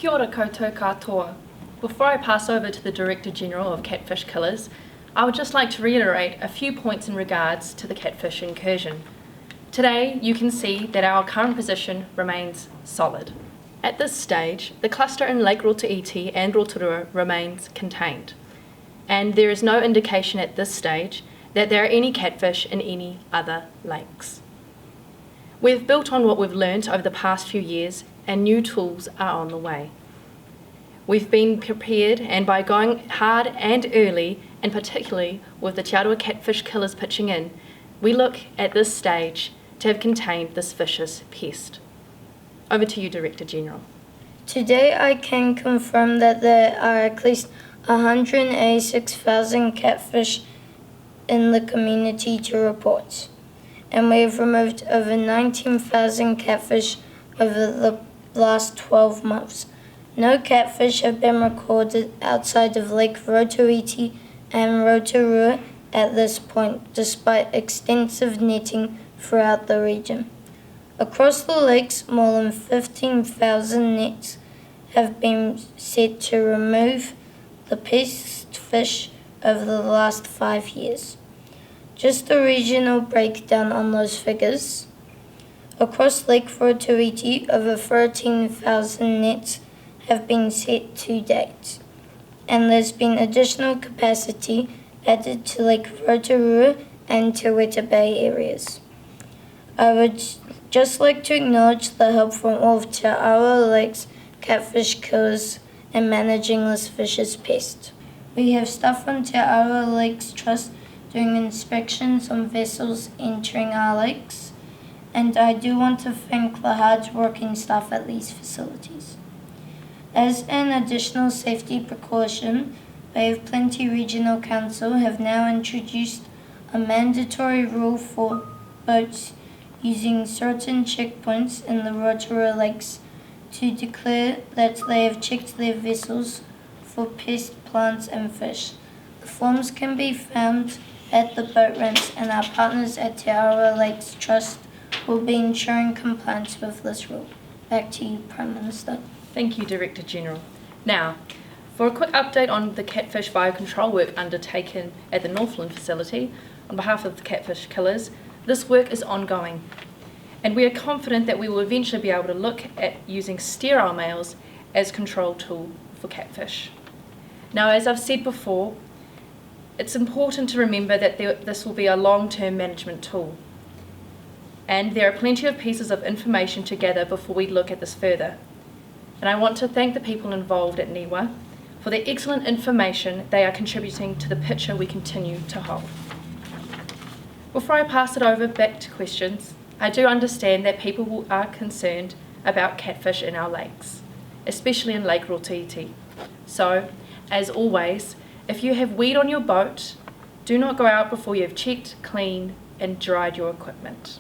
Kia ora koutou katoa. Before I pass over to the Director General of Catfish Killers, I would just like to reiterate a few points in regards to the catfish incursion. Today, you can see that our current position remains solid. At this stage, the cluster in Lake Rotoiti and Rotorua remains contained, and there is no indication at this stage that there are any catfish in any other lakes. We've built on what we've learnt over the past few years, and new tools are on the way. We've been prepared, and by going hard and early, and particularly with the Te Aroha Catfish Killers pitching in, we look at this stage to have contained this vicious pest. Over to you, Director General. Today I can confirm that there are at least 186,000 catfish in the community to report, and we have removed over 19,000 catfish over the last 12 months. No catfish have been recorded outside of Lake Rotoiti and Rotorua at this point, despite extensive netting throughout the region. Across the lakes, more than 15,000 nets have been set to remove the pest fish over the last 5 years. Just a regional breakdown on those figures. Across Lake Rotoiti, over 13,000 nets have been set to date, and there's been additional capacity added to Lake Rotorua and Te Weta Bay areas. I would just like to acknowledge the help from all of Te Aroha Lake's catfish killers in managing this vicious pest. We have staff from Te Aroha Lakes Trust doing inspections on vessels entering our lakes, and I do want to thank the hard-working staff at these facilities. As an additional safety precaution, Bay of Plenty Regional Council have now introduced a mandatory rule for boats using certain checkpoints in the Rotorua Lakes to declare that they have checked their vessels for pest plants and fish. The forms can be found at the boat ramps, and our partners at Te Aroha Lakes Trust will be ensuring compliance with this rule. Back to you, Prime Minister. Thank you, Director General. Now, for a quick update on the catfish biocontrol work undertaken at the Northland facility, on behalf of the Catfish Killers, this work is ongoing, and we are confident that we will eventually be able to look at using sterile males as control tool for catfish. Now, as I've said before, it's important to remember that this will be a long-term management tool, and there are plenty of pieces of information to gather before we look at this further. And I want to thank the people involved at NIWA for the excellent information they are contributing to the picture we continue to hold. Before I pass it over back to questions, I do understand that people are concerned about catfish in our lakes, especially in Lake Rotoiti. So, as always, if you have weed on your boat, do not go out before you have checked, cleaned and dried your equipment.